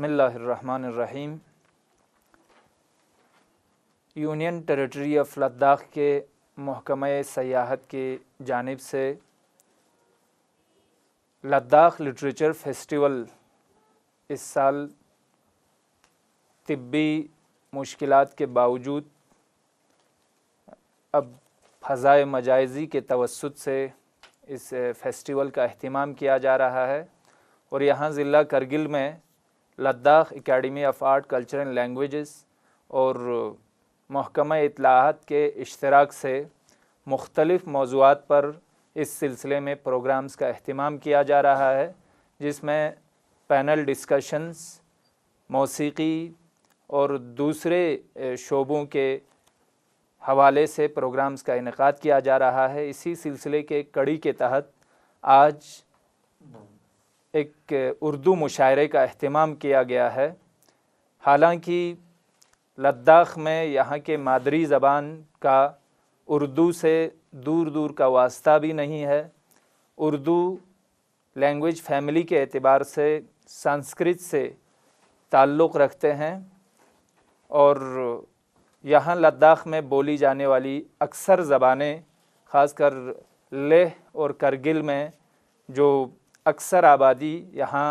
بسم اللہ الرحمن الرحیم۔ یونین ٹیریٹری آف لداخ کے محکمہ سیاحت کی جانب سے لداخ لٹریچر فیسٹیول اس سال طبی مشکلات کے باوجود اب فضائے مجازی کے توسط سے اس فیسٹیول کا اہتمام کیا جا رہا ہے، اور یہاں ضلع کرگل میں Ladakh academy of art culture and languages اور محکمہ اطلاعات کے اشتراک سے مختلف موضوعات پر اس سلسلے میں پروگرامز کا اہتمام کیا جا رہا ہے، جس میں پینل ڈسکشنز، موسیقی اور دوسرے شعبوں کے حوالے سے پروگرامز کا انعقاد کیا جا رہا ہے۔ اسی سلسلے کے کڑی کے تحت آج ایک اردو مشاعرے کا اہتمام کیا گیا ہے۔ حالانکہ لداخ میں یہاں کے مادری زبان کا اردو سے دور دور کا واسطہ بھی نہیں ہے، اردو لینگویج فیملی کے اعتبار سے سنسکرت سے تعلق رکھتے ہیں، اور یہاں لداخ میں بولی جانے والی اکثر زبانیں، خاص کر لیہ اور کرگل میں جو اکثر آبادی یہاں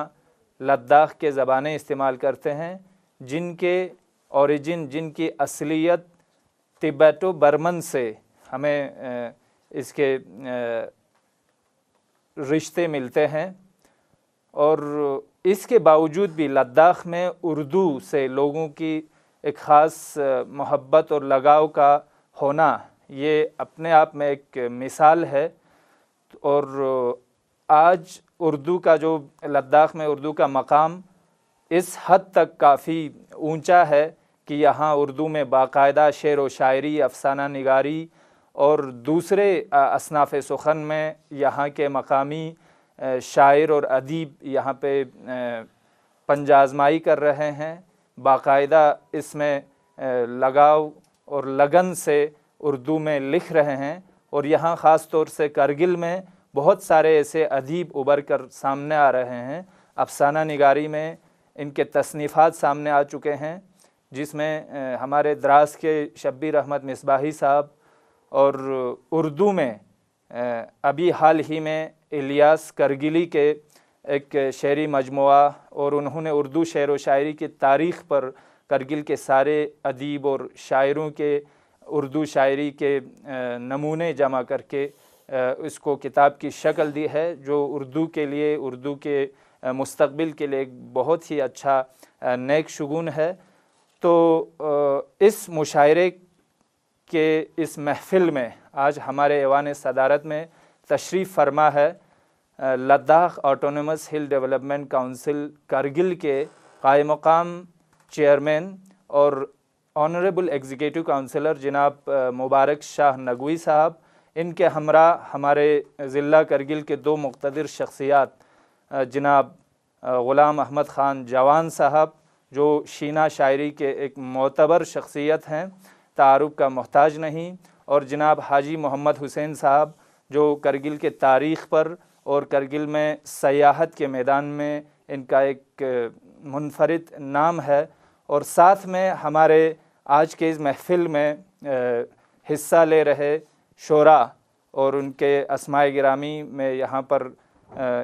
لداخ کے زبانیں استعمال کرتے ہیں، جن کے اوریجن، جن کی اصلیت تبیٹو برمن سے ہمیں اس کے رشتے ملتے ہیں، اور اس کے باوجود بھی لداخ میں اردو سے لوگوں کی ایک خاص محبت اور لگاؤ کا ہونا یہ اپنے آپ میں ایک مثال ہے۔ اور آج اردو کا جو لداخ میں اردو کا مقام اس حد تک کافی اونچا ہے کہ یہاں اردو میں باقاعدہ شعر و شاعری، افسانہ نگاری اور دوسرے اصناف سخن میں یہاں کے مقامی شاعر اور ادیب یہاں پہ پنج آزمائی کر رہے ہیں، باقاعدہ اس میں لگاؤ اور لگن سے اردو میں لکھ رہے ہیں، اور یہاں خاص طور سے کرگل میں بہت سارے ایسے ادیب ابھر کر سامنے آ رہے ہیں۔ افسانہ نگاری میں ان کے تصنیفات سامنے آ چکے ہیں، جس میں ہمارے دراز کے شبیر احمد مصباحی صاحب، اور اردو میں ابھی حال ہی میں الیاس کرگلی کے ایک شعری مجموعہ، اور انہوں نے اردو شعر و شاعری کی تاریخ پر کرگل کے سارے ادیب اور شاعروں کے اردو شاعری کے نمونے جمع کر کے اس کو کتاب کی شکل دی ہے، جو اردو کے لیے، اردو کے مستقبل کے لیے ایک بہت ہی اچھا نیک شگون ہے۔ تو اس مشاعرے کے اس محفل میں آج ہمارے ایوان صدارت میں تشریف فرما ہے لداخ آٹونومس ہل ڈیولپمنٹ کونسل کرگل کے قائم مقام چیئرمین اور آنریبل ایگزیکٹو کونسلر جناب مبارک شاہ نگوی صاحب، ان کے ہمراہ ہمارے ضلع کرگل کے دو مقتدر شخصیات جناب غلام احمد خان جوان صاحب، جو شینا شاعری کے ایک معتبر شخصیت ہیں، تعارف کا محتاج نہیں، اور جناب حاجی محمد حسین صاحب، جو کرگل کے تاریخ پر اور کرگل میں سیاحت کے میدان میں ان کا ایک منفرد نام ہے، اور ساتھ میں ہمارے آج کے اس محفل میں حصہ لے رہے شعراء اور ان کے اسماء گرامی میں یہاں پر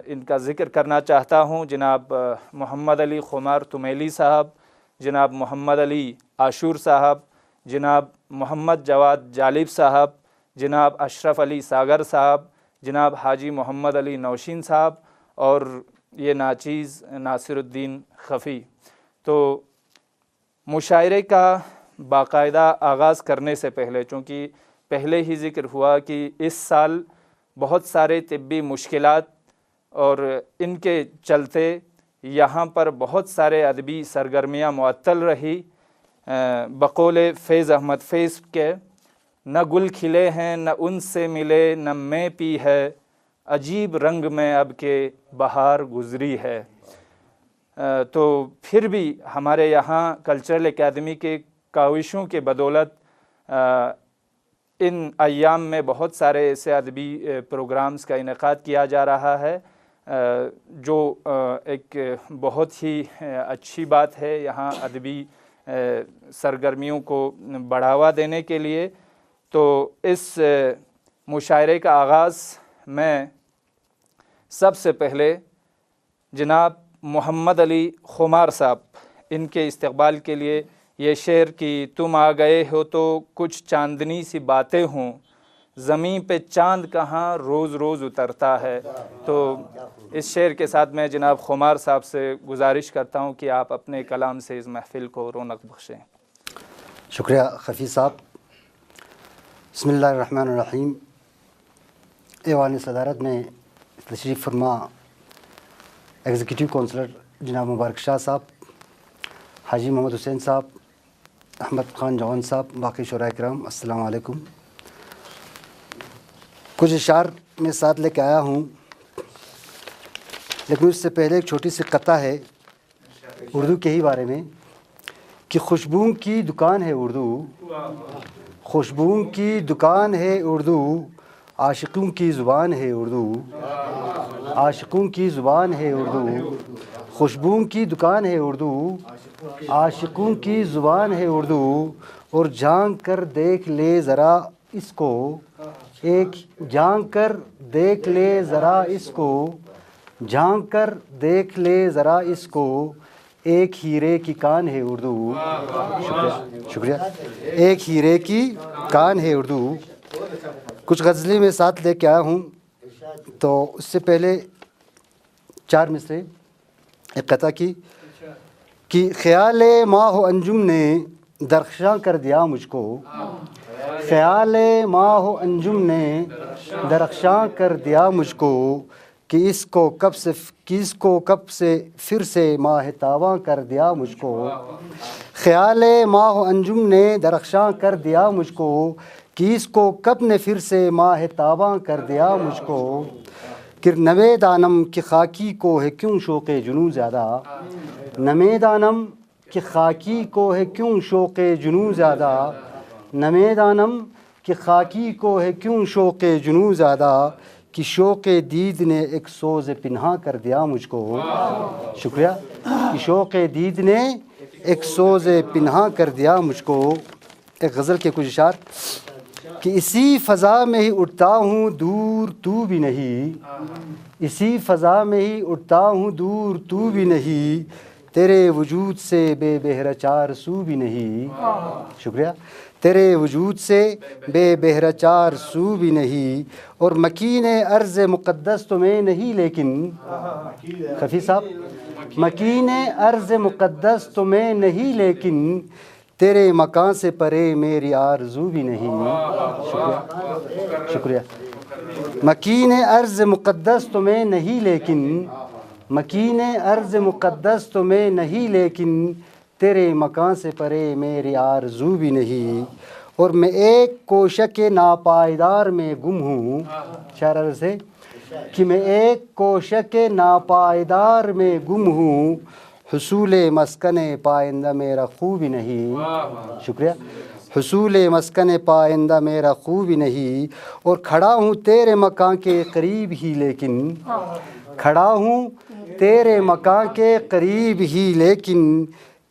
ان کا ذکر کرنا چاہتا ہوں۔ جناب محمد علی خمار تمیلی صاحب، جناب محمد علی عاشور صاحب، جناب محمد جواد جالب صاحب، جناب اشرف علی ساگر صاحب، جناب حاجی محمد علی نوشین صاحب، اور یہ ناچیز ناصر الدین خفی۔ تو مشاعرے کا باقاعدہ آغاز کرنے سے پہلے، چونکہ پہلے ہی ذکر ہوا کہ اس سال بہت سارے طبی مشکلات اور ان کے چلتے یہاں پر بہت سارے ادبی سرگرمیاں معطل رہی۔ بقول فیض احمد فیض کے، نہ گل کھلے ہیں نہ ان سے ملے، نہ میں پی ہے عجیب رنگ میں اب کہ بہار گزری ہے۔ تو پھر بھی ہمارے یہاں کلچرل اکیڈمی کے کاوشوں کے بدولت ان ایام میں بہت سارے ایسے ادبی پروگرامز کا انعقاد کیا جا رہا ہے، جو ایک بہت ہی اچھی بات ہے یہاں ادبی سرگرمیوں کو بڑھاوا دینے کے لیے۔ تو اس مشاعرے کا آغاز میں سب سے پہلے جناب محمد علی خمار صاحب ان کے استقبال کے لیے یہ شعر کہ تم آ گئے ہو تو کچھ چاندنی سی باتیں ہوں، زمین پہ چاند کہاں روز روز اترتا ہے، تو اس شعر کے ساتھ میں جناب خمار صاحب سے گزارش کرتا ہوں کہ آپ اپنے کلام سے اس محفل کو رونق بخشیں۔ شکریہ خفیظ صاحب۔ بسم اللہ الرحمن الرحیم۔ ایوان صدارت میں تشریف فرما ایگزیکٹو کونسلر جناب مبارک شاہ صاحب، حاجی محمد حسین صاحب، احمد خان جوان صاحب، باقی شعراء کرام، السلام علیکم۔ کچھ اشعار میں ساتھ لے کے آیا ہوں، لیکن اس سے پہلے ایک چھوٹی سی قطعہ ہے اردو کے ہی بارے میں کہ خوشبو کی دکان ہے اردو، خوشبو کی دکان ہے اردو، عاشقوں کی زبان ہے اردو، عاشقوں کی زبان ہے اردو، خوشبو کی دکان ہے اردو، عاشقوں کی زبان ہے اردو، اور جھانک کر دیکھ لے ذرا اس کو، ایک جھانک کر دیکھ لے ذرا اس کو، جھانک کر دیکھ لے ذرا اس کو، ایک ہیرے کی کان ہے اردو۔ شکریہ شکریہ۔ ایک ہیرے کی کان ہے اردو۔ کچھ غزلیں میں ساتھ لے کے آیا ہوں، تو اس سے پہلے 4 مصرے ایک قطعہ کی کہ خیال ماہ و انجم نے درخشاں کر دیا مجھ کو، خیال ماہ و انجم نے درخشاں کر دیا مجھ کو، کہ اس کو کب سے پھر سے ماہ تاباں کر دیا مجھ کو، خیال ماہ و انجم نے درخشاں کر دیا مجھ کو، کہ اس کو کب نے پھر سے ماہ تاباں کر دیا مجھ کو، کہ نوے دانم کہ خاکی کو ہے کیوں شوق جنوں زیادہ، نمے دانم کہ خاکی کو ہے کیوں شوق جنوں زیادہ، نمے دانم کہ خاکی کو ہے کیوں شوق جنوں زیادہ، کہ شوق دید نے ایک سوز پنہاں کر دیا مجھ کو۔ شکریہ۔ کہ شوق دید نے ایک سوز پنہاں کر دیا مجھ کو۔ ایک غزل کے کچھ اشعار کہ اسی فضا میں ہی اٹھتا ہوں دور تو بھی نہیں، اسی فضا میں ہی اٹھتا ہوں دور تو بھی نہیں، تیرے وجود سے بے بہرہ چار سو بھی نہیں۔ شکریہ۔ تیرے وجود سے بے بہرہ چار سو بھی نہیں، اور مکین ارض مقدس تو میں نہیں لیکن، خفیظ صاحب، مکین ارض مقدس تو میں نہیں لیکن، تیرے مکان سے پرے میری آرزو بھی نہیں۔ شکریہ شکریہ۔ مکین ارض مقدس تو میں نہیں لیکن، مکین ارض مقدس تو میں نہیں لیکن، تیرے مکان سے پرے میری آرزو بھی نہیں، اور میں ایک کوشک ناپائیدار میں گم ہوں، شاعر سے کہ میں ایک کوشک ناپائیدار میں گم ہوں، حصول مسکن پائندہ میرا خوب ہی نہیں۔ شکریہ۔ حصول مسکن پائندہ میرا خوب ہی نہیں، اور کھڑا ہوں تیرے مکان کے قریب ہی لیکن، کھڑا ہوں تیرے مکان کے قریب ہی لیکن،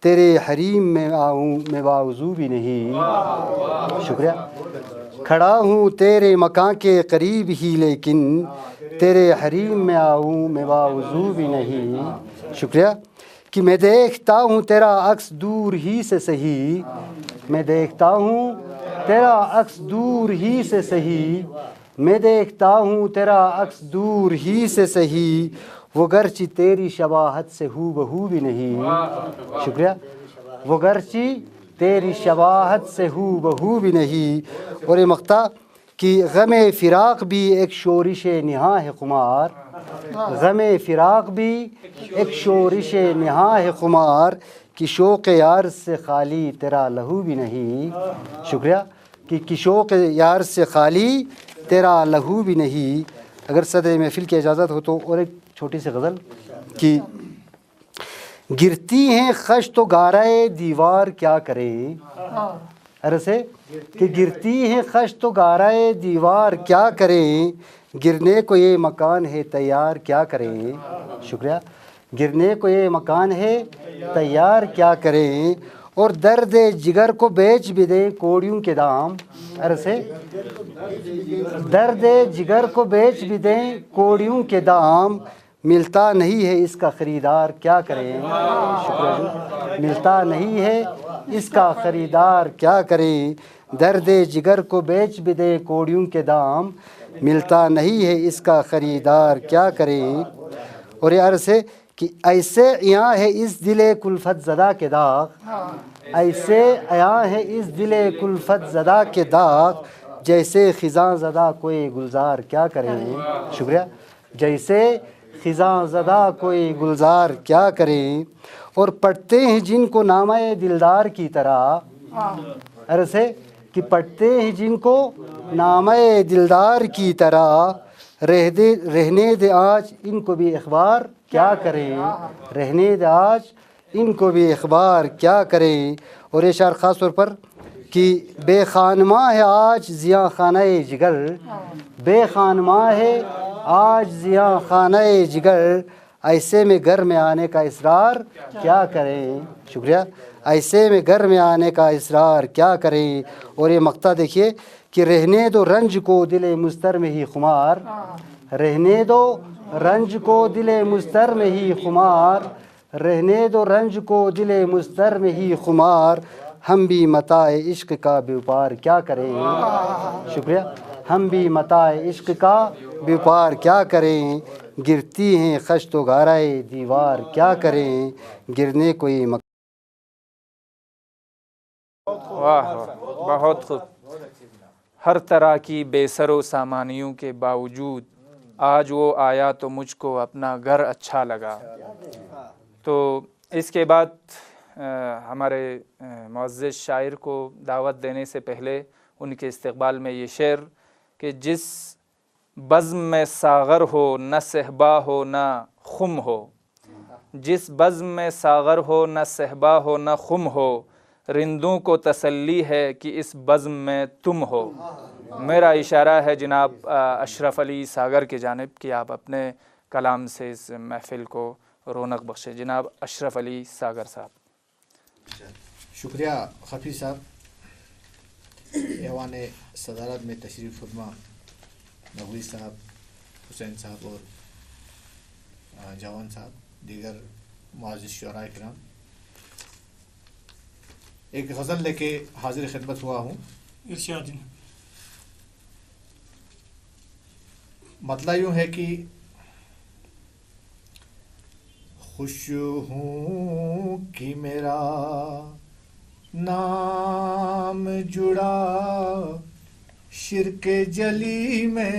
تیرے حریم میں آؤں میں باوضو بھی نہیں۔ شکریہ۔ کھڑا ہوں تیرے مکان کے قریب ہی لیکن، تیرے حریم میں آؤں میں باوضو بھی نہیں۔ شکریہ۔ کہ میں دیکھتا ہوں تیرا عکس دور ہی سے سہی، میں دیکھتا ہوں تیرا عکس دور ہی سے سہی، میں دیکھتا ہوں تیرا عکس دور ہی سے سہی، وہ گرچہ تیری شباہت سے ہو بہو بھی نہیں۔ شکریہ۔ وہ گرچہ تیری شباہت سے ہو بہو بھی نہیں، اور یہ مقطع کہ غم فراق بھی ایک شورش نہاں ہے خمار، غم فراق بھی ایک شورش نہاں ہے خمار، کہ شوق یار سے خالی تیرا لہو بھی نہیں۔ شکریہ۔ کہ شوق یار سے خالی تیرا لہو بھی نہیں۔ اگر صدر محفل کی اجازت ہو تو اور ایک چھوٹی سی غزل کہ گرتی ہیں خش تو گارۂ دیوار کیا کرے، عرض ہے کہ گرتی ہیں خش تو گارۂ دیوار کیا کریں، گرنے کو یہ مکان ہے تیار کیا کریں. شکریہ. گرنے کو یہ مکان ہے تیار کیا کریں, اور درد جگر کو بیچ بھی دیں کوڑیوں کے دام. عرض ہے درد جگر کو بیچ بھی دیں کوڑیوں کے دام, ملتا نہیں ہے اس کا خریدار کیا کریں. شکریہ. ملتا نہیں ہے اس کا خریدار کیا کریں, درد جگر کو بیچ بھی دیں کوڑیوں کے دام, ملتا نہیں ہے اس کا خریدار کیا کریں. اور یہ عرض ہے کہ ایسے عیاں ہے اس دل کلفت زدہ کے داغ, ایسے عیاں ہے اس دل کلفت زدہ کے داغ, جیسے خزاں زدہ کوئی گلزار کیا کریں. شکریہ. جیسے خزاں زدہ کوئی گلزار کیا کریں, اور پڑھتے ہیں جن کو نامہ دلدار کی طرح. عرض ہے کہ پڑھتے ہیں جن کو نامہ دلدار کی طرح, رہنے دے آج ان کو بھی اخبار کیا کریں. رہنے دے آج ان کو بھی اخبار کیا کریں. اور یہ شعر خاص طور پر کہ بے خانماں ہے آج زیاں خانہ جگر, بے خانماں ہے آج زیاں خانہ جگر, ایسے میں گھر میں آنے کا اصرار کیا کریں. شکریہ. ایسے میں گھر میں آنے کا اصرار کیا کریں. اور یہ مقطع دیکھیے کہ رہنے دو رنج کو دل مضطر میں ہی خمار, رہنے دو رنج کو دل مضطر میں ہی خمار, رہنے دو رنج کو دل مضطر میں ہی خمار, ہم بھی متاع عشق کا بیوپار کیا کریں. شکریہ. ہم بھی متاع عشق کا بیوپار کیا کریں, گرتی ہیں خشت و گارائے دیوار کیا کریں, گرنے کوئی واہ بہت خوب. ہر طرح کی بے سر و سامانیوں کے باوجود آج وہ آیا تو مجھ کو اپنا گھر اچھا لگا. تو اس کے بعد ہمارے معزز شاعر کو دعوت دینے سے پہلے ان کے استقبال میں یہ شعر کہ جس بزم میں ساغر ہو نہ صہبا ہو نہ خم ہو, جس بزم میں ساغر ہو نہ صہبا ہو نہ خم ہو, رندوں کو تسلی ہے کہ اس بزم میں تم ہو. میرا اشارہ ہے جناب اشرف علی ساگر کی جانب کہ آپ اپنے کلام سے اس محفل کو رونق بخشے. جناب اشرف علی ساگر صاحب. شکریہ حفیظ صاحب. ایوان صدارت میں تشریف فرما نقوی صاحب, حسین صاحب اور جوان صاحب, دیگر معزز شعراء کرام, ایک غزل لے کے حاضر خدمت ہوا ہوں. ارشاد. مطلب یوں ہے کہ خوش ہوں کہ میرا نام جڑا شرک جلی میں,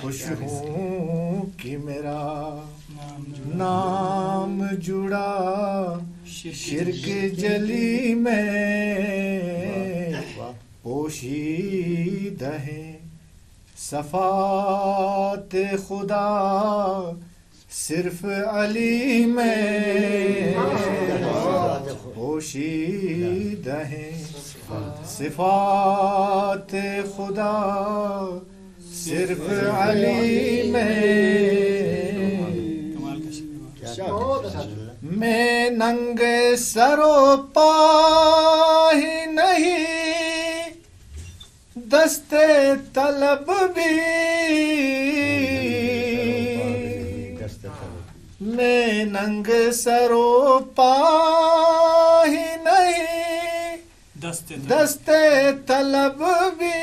خوش ہوں کہ میرا نام جڑا شرک جلی میں, پوشیدہ ہیں صفات خدا صرف علی میں, پوشیدہ ہیں صفات خدا صرف علی میں. میں ننگ سر و پا ہی نہیں دست طلب بھی, میں ننگ سر و پا ہی نہیں دست طلب بھی,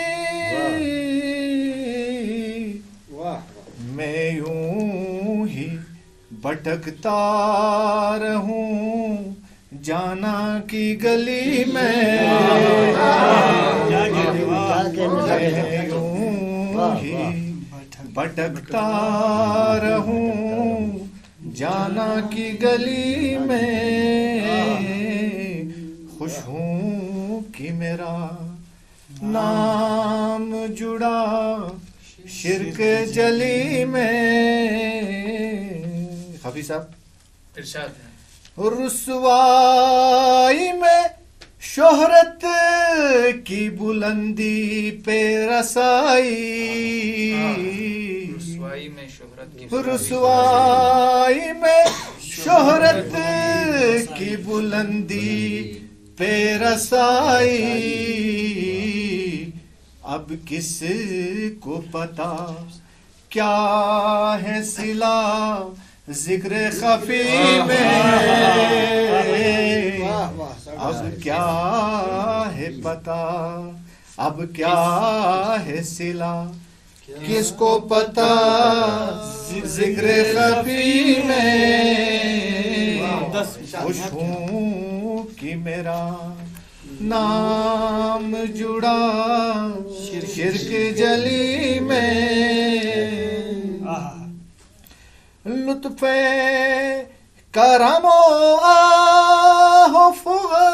میں یوں ہی بھٹکتا رہوں جانا کی گلی میں, یوں ہی بھٹکتا رہوں جانا کی گلی میں, خوش ہوں کہ میرا نام جڑا شرک جلی میں. حفیظ صاحب ارشاد ہے. رسوائی میں شہرت کی بلندی پہ رسائی، رسوائی میں شہرت کی بلندی پہ رسائی، اب کس کو پتا کیا ہے صلہ ذکر خفی میں، اب کیا ہے پتا، اب کیا ہے صلہ کس کو پتا ذکر خفی میں، خوش ہوں کہ میرا نام جڑا شرک جلی میں، لطف کرم و آہ و فغا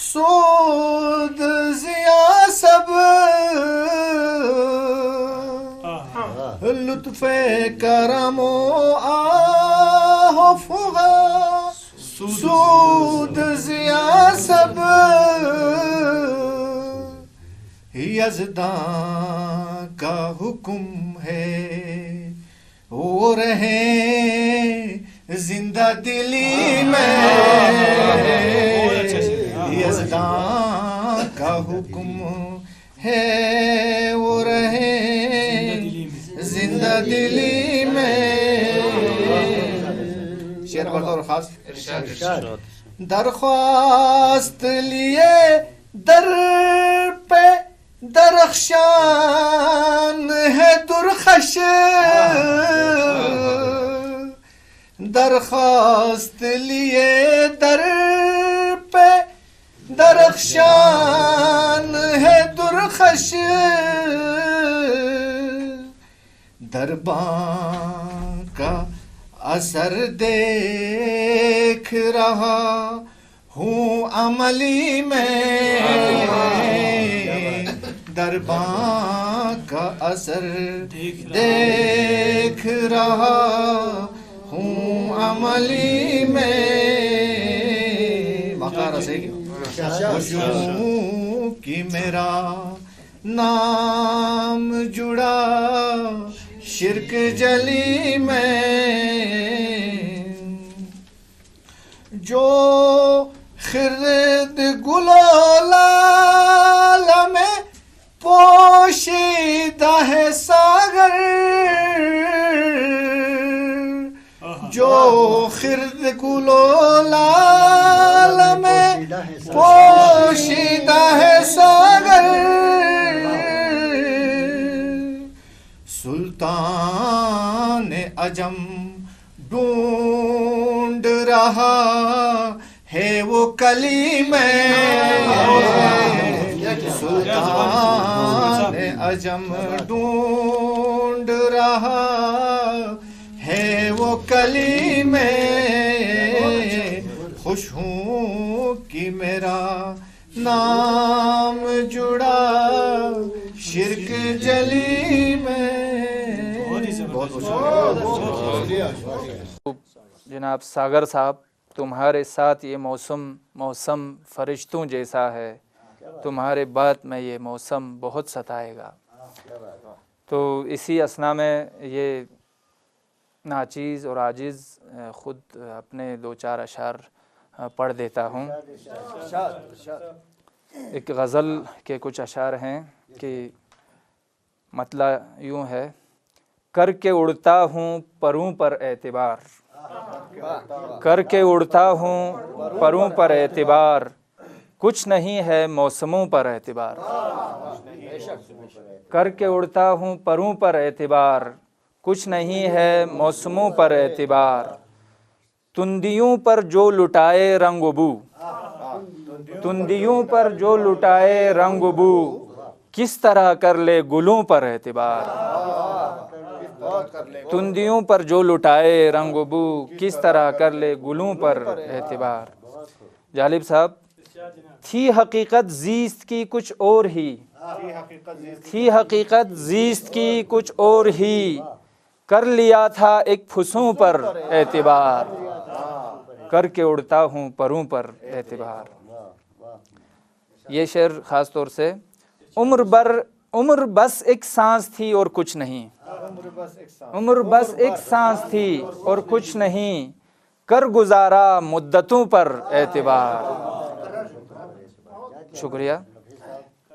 سود ضیا سب، لطف کرم و آہ و فغا سود ضیا سب، یزداں کا حکم ہے وہ رہیں زندہ دلی میں، یزداں کا حکم ہے وہ رہیں زندہ دلی میں، شعر بطور خاص درخواست لیے در پہ درخشان ہے درخش، درخواست لیے در پہ درخشان ہے درخش، درباں کا اثر دیکھ رہا ہوں عملی میں، درباں کا اثر دیکھ رہا ہوں عملی میں، مقارہ سے خوش ہوں کہ میرا نام جڑا شرک جلی میں، جو خرد گل و لال میں پوشیدہ ہے ساگر، جو خرد گل و لال میں پوشیدہ ہے ساگر، سلطان عجم ڈھونڈ رہا ہے وہ کلی میں، سلطان عجم ڈھونڈ رہا ہے وہ کلی میں، خوش ہوں کہ میرا نام جڑا شرک جلی میں۔ جناب ساگر صاحب، تمہارے ساتھ یہ موسم فرشتوں جیسا ہے، تمہارے بعد میں یہ موسم بہت ستائے گا۔ تو اسی اثنا میں یہ ناچیز اور عاجز خود اپنے 2-4 اشعار پڑھ دیتا ہوں۔ ایک غزل کے کچھ اشعار ہیں کہ مطلع یوں ہے: کر کے اڑتا ہوں پروں پر اعتبار، کر کے اڑتا ہوں پروں پر اعتبار، کچھ نہیں ہے موسموں پر اعتبار، کر کے اڑتا ہوں پروں پر اعتبار، کچھ نہیں ہے موسموں پر اعتبار، تندیوں پر جو لٹائے رنگ و بو، تندیوں پر جو لٹائے رنگ و بو، کس طرح کر لے گلوں پر اعتبار، تندیوں پر جو لٹائے رنگ و بو، کس طرح کر لے گلوں پر اعتبار۔ جالب صاحب، تھی حقیقت زیست کی کچھ اور ہی، تھی حقیقت زیست کی کچھ اور ہی، کر لیا تھا ایک پھسوں پر اعتبار، کر کے اڑتا ہوں پروں پر اعتبار۔ یہ شعر خاص طور سے عمر بس ایک سانس تھی اور کچھ نہیں، عمر بس ایک سانس تھی اور کچھ نہیں، کر گزارا مدتوں پر اعتبار. شکریہ.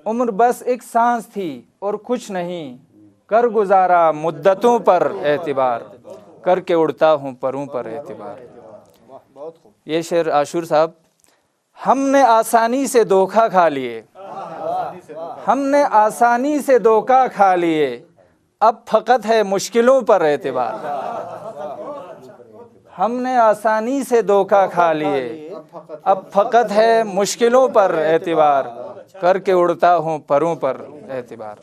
عمر بس ایک سانس تھی اور کچھ نہیں، کر گزارا مدتوں پر اعتبار، کر کے اڑتا ہوں پروں پر اعتبار. یہ شعر عاشور صاحب. ہم نے آسانی سے دھوکہ کھا لیے، ہم نے آسانی سے دھوکہ کھا لیے، اب فقط ہے مشکلوں پر اعتبار. ہم نے آسانی سے دھوکہ کھا لیے، اب فقط ہے مشکلوں پر اعتبار، کر کے اڑتا ہوں پروں پر اعتبار.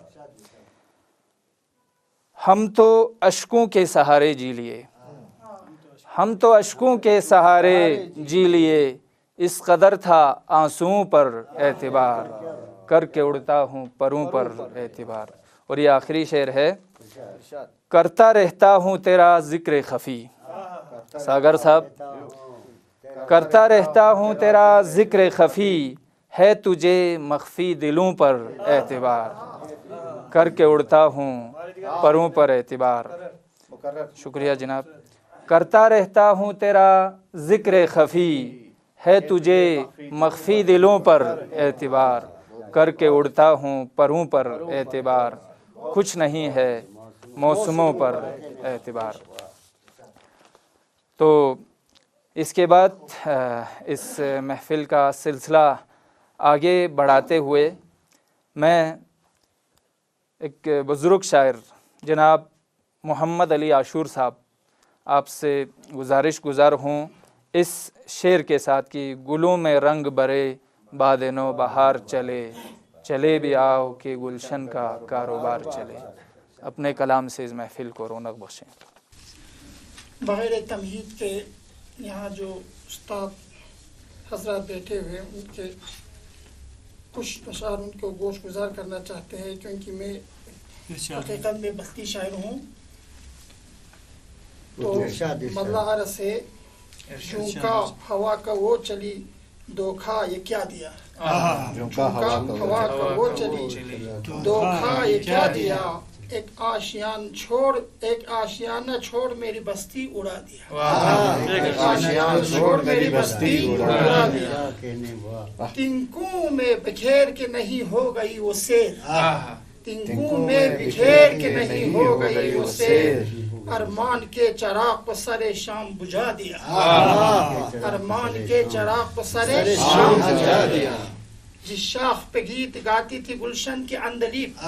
ہم تو اشکوں کے سہارے جی لیے، ہم تو اشکوں کے سہارے جی لیے، اس قدر تھا آنسوؤں پر اعتبار، کر کے اڑتا ہوں پروں پر اعتبار. اور یہ آخری شعر ہے. کرتا رہتا ہوں تیرا ذکر خفی. ساگر صاحب. کرتا رہتا ہوں تیرا ذکر خفی، ہے تجھے مخفی دلوں پر اعتبار، کر کے اڑتا ہوں پروں پر اعتبار. شکریہ جناب. کرتا رہتا ہوں تیرا ذکر خفی، ہے تجھے مخفی دلوں پر اعتبار، کر کے اڑتا ہوں پروں پر اعتبار، کچھ نہیں ہے موسموں پر اعتبار. تو اس کے بعد اس محفل کا سلسلہ آگے بڑھاتے ہوئے میں ایک بزرگ شاعر جناب محمد علی عاشور صاحب آپ سے گزارش گزار ہوں اس شعر کے ساتھ کہ گلوں میں رنگ برے باد نو بہار چلے، چلے بھی آؤ کہ گلشن کا کاروبار چلے. اپنے کلام سے اس محفل کو رونق بخشیں. بغیر تمہید کے یہاں جو استاد حضرات بیٹھے ہوئے ان کے کچھ اشعار ان کو گوش گزار کرنا چاہتے ہیں، کیونکہ میں حقیقت میں بستی شاعر ہوں. تو مطلع عرض ہے جھونکا ہوا کا وہ چلی دھوکھا یہ کیا دیا، جھونکا ہوا کا وہ چلی دھوکھا یہ کیا دیا، ایک آشیان چھوڑ ایک آشیانہ چھوڑ میری بستی اڑا دیا، ایک آشیان چھوڑ میری بستی اڑا دیا، تنکوں میں بکھیر کے نہیں ہو گئی وہ سیر، تنکوں میں بکھیر کے نہیں ہو گئی وہ سیر، ارمان کے چراغ کو سر شام بجھا دیا، ارمان کے چراغ کو سر شام بجھا دیا. جس شاخ پہ گیت گاتی تھی گلشن کی اندلیب،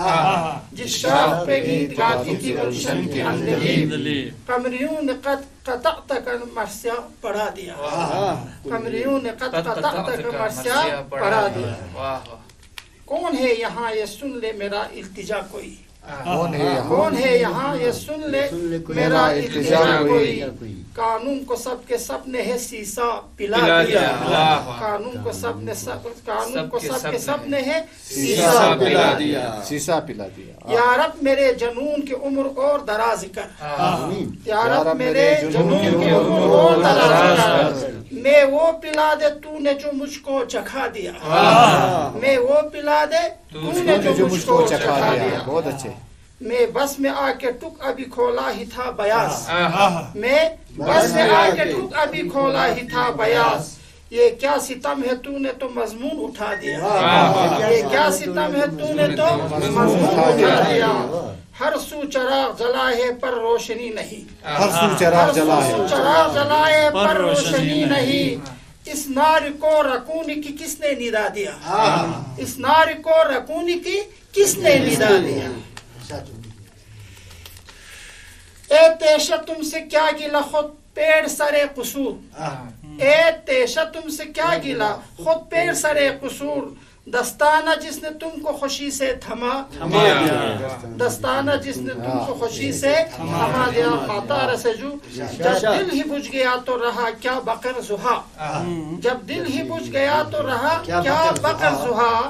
جس شاخ پہ گیت گاتی تھی گلشن کی اندلیب، قمریوں نے قد قطعت کر مرثیہ پڑھا دیا، قمریوں نے قد قطعت کر مرثیہ پڑھا دیا. کون ہے یہاں یہ سن لے میرا التجا کوئی، کون ہے یہاں یہ سن لے میرا التجا کوئی، قانون کو سب کے سب نے ہے سیسا پلا دیا، قانون کو سب نے قانون کو سب کے سب نے ہے سیسا پلا دیا، سیسا پلا دیا. یا رب میرے جنون کی عمر اور دراز کر، یا رب میرے جنون کی عمر اور دراز کر، میں وہ پلا دے تو نے جو مجھ کو چکھا دیا، میں وہ پلا دے تو نے جو مجھ کو چکھا دیا. بہت اچھے. میں بس میں آ کے ٹک ابھی کھولا ہی تھا بیاس، میں بس میں آ کے ٹک ابھی کھولا ہی تھا بیاس، یہ کیا ستم ہے تو نے تو مضمون اٹھا دیا، یہ کیا ستم ہے تو نے تو مضمون اٹھا دیا. ہر سو چراغ جلائے پر روشنی نہیں، ہر سو چراغ جلائے پر روشنی نہیں، اس نار کو رکونی کی کس نے ندا دیا، اس نار کو رکونی کی کس نے ندا دیا. اے تیشہ تم سے کیا گلا خود پیڑ سرے قصور، اے تیشہ تم سے کیا گلا خود پیڑ سرے قصور، دستانہ جس نے تم کو خوشی سے تھما دیا، دستانہ جس نے تم کو خوشی سے تھما دیا. ماتا رسجو جب دل ہی بجھ گیا تو رہا کیا بقر زحا، جب دل ہی بجھ گیا تو رہا کیا بقر زحا،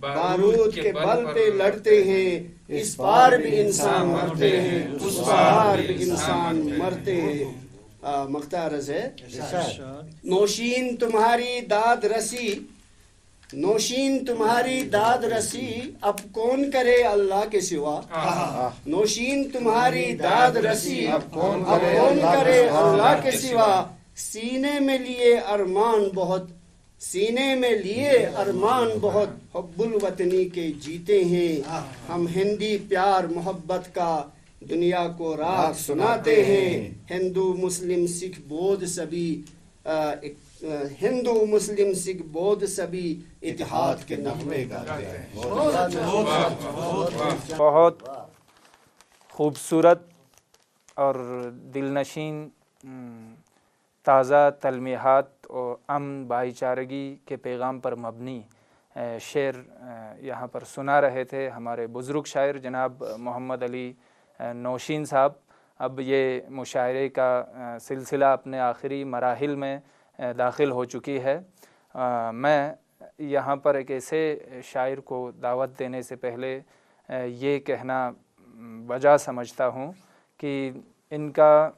بارود کے بل پہ لڑتے ہیں، اس پار بھی انسان مرتے ہیں، اس پار بھی انسان مرتے ہیں۔ مقطع عرض ہے، نوشین تمہاری داد رسی، نوشین تمہاری داد رسی، اب کون کرے اللہ کے سوا، نوشین تمہاری داد رسی، اب کون کرے اللہ کے سوا، سینے میں لیے ارمان بہت، سینے میں لیے ارمان بہت، حب الوطنی کے جیتے ہیں، ہم ہندی پیار محبت کا دنیا کو راگ سناتے ہیں، ہندو مسلم سکھ بودھ سبھی، ہندو مسلم سکھ بودھ سبھی اتحاد کے نغمے گاتے ہیں۔ بہت خوبصورت اور دلنشین تازہ تلمیحات اور امن بھائی چارگی کے پیغام پر مبنی شعر یہاں پر سنا رہے تھے ہمارے بزرگ شاعر جناب محمد علی نوشین صاحب۔ اب یہ مشاعرے کا سلسلہ اپنے آخری مراحل میں داخل ہو چکی ہے۔ میں یہاں پر ایک ایسے شاعر کو دعوت دینے سے پہلے یہ کہنا وجہ سمجھتا ہوں کہ ان کا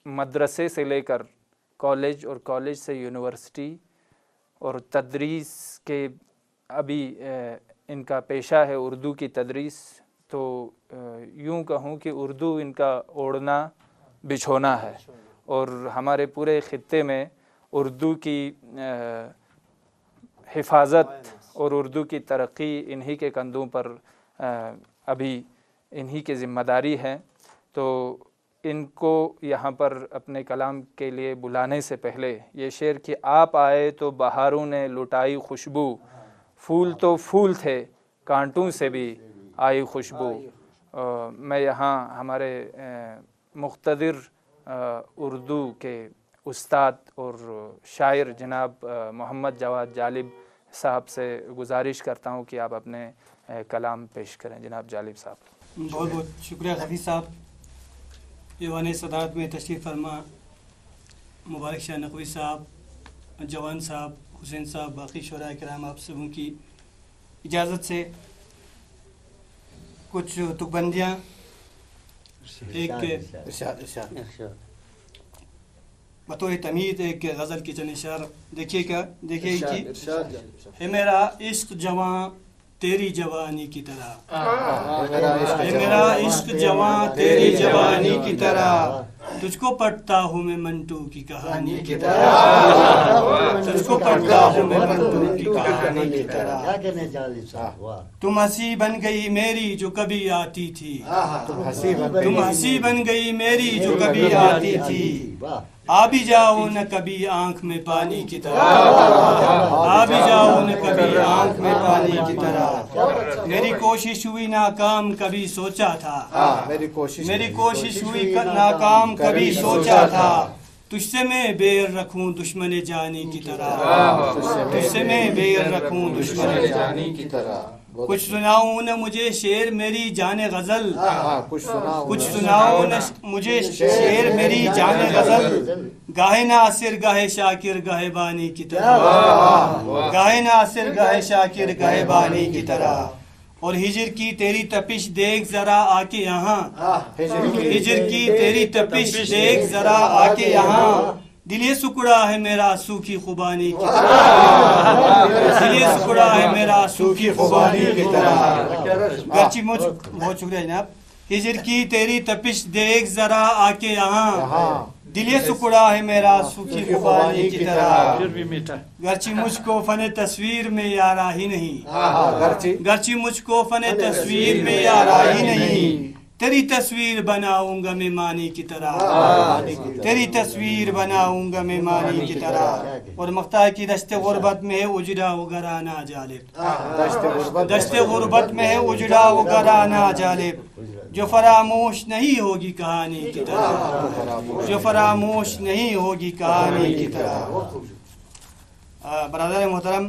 مدرسے سے لے کر کالج اور کالج سے یونیورسٹی اور تدریس کے ابھی ان کا پیشہ ہے اردو کی تدریس، تو یوں کہوں کہ اردو ان کا اوڑھنا بچھونا ہے، اور ہمارے پورے خطے میں اردو کی حفاظت اور اردو کی ترقی انہی کے کندھوں پر ابھی انہی کی ذمہ داری ہے۔ تو ان کو یہاں پر اپنے کلام کے لیے بلانے سے پہلے یہ شعر کہ آپ آئے تو بہاروں نے لٹائی خوشبو، پھول تو پھول تھے کانٹوں سے بھی آئی خوشبو۔ میں یہاں ہمارے مقتدر اردو کے استاد اور شاعر جناب محمد جواد جالب صاحب سے گزارش کرتا ہوں کہ آپ اپنے کلام پیش کریں۔ جناب جالب صاحب۔ بہت بہت شکریہ حفیظ صاحب۔ ایوان صدارت میں تشریف فرما مبارک شاہ نقوی صاحب، جوان صاحب، حسین صاحب، باقی شعراء کرام، آپ سبوں کی اجازت سے کچھ تکبندیاں، ایک بطور تمہید ایک غزل کی چند اشعار دیکھیے کہ ہے میرا عشق جواں تیری جوانی کی طرح، ہے میرا عشق جواں تیری جوانی کی طرح، تجھ کو پڑھتا ہوں میں منٹو کی کہانی کی طرح، تجھ کو پڑھتا ہوں میں منٹو کی کہانی کی طرح، تم ہنسی بن گئی میری جو کبھی آتی تھی، تم ہنسی بن گئی میری جو کبھی آتی تھی، آ بھی جاؤ نہ کبھی آنکھ میں پانی کی طرح، آ بھی جاؤ نہ کبھی آنکھ میں پانی کی طرح، میری کوشش ہوئی ناکام کبھی سوچا تھا، میری کوشش ہوئی ناکام کبھی سوچا تھا، تجھ سے میں بیر رکھوں دشمن جانی کی طرح، تجھ سے میں بیر رکھوں دشمن جانی کی طرح، کچھ سناؤں نہ مجھے شعر میری جان غزل، کچھ سناؤ نہ مجھے شعر میری جان غزل، گاہے ناصر گاہے شاکر گاہے بانی کی طرح، گاہے ناصر گاہے شاکر گاہے بانی کی طرح، اور ہجر کی تیری تپش دیکھ ذرا آ کے یہاں، ہجر کی تیری تپش دیکھ ذرا آ کے یہاں، دل یہ سکڑا ہے میرا سوکھی خوبانی کی طرح، دل یہ سکڑا ہے میرا سوکھی خوبانی کی طرح، گرچہ مجھ بہت شکریہ جناب، ہجر کی تیری تپش دیکھ ذرا آ کے یہاں، دل یہ سکڑا ہے میرا سوکھی خوبانی کی طرح، گرچہ مجھ کو فن تصویر میں یارا ہی نہیں، گرچہ مجھ کو فن تصویر میں یارا ہی نہیں، تیری تصویر بناؤں گا میں مانی کی طرح، تیری تصویر بناؤں گا میں مانی کی طرح، اور مقطع کی دشت غربت میں ہے اجڑا و گرانا جالب، دشت غربت میں ہے اجڑا و گرانا جالب، جو فراموش نہیں ہوگی کہانی کی طرح، جو فراموش نہیں ہوگی کہانی کی طرح۔ برادر محترم،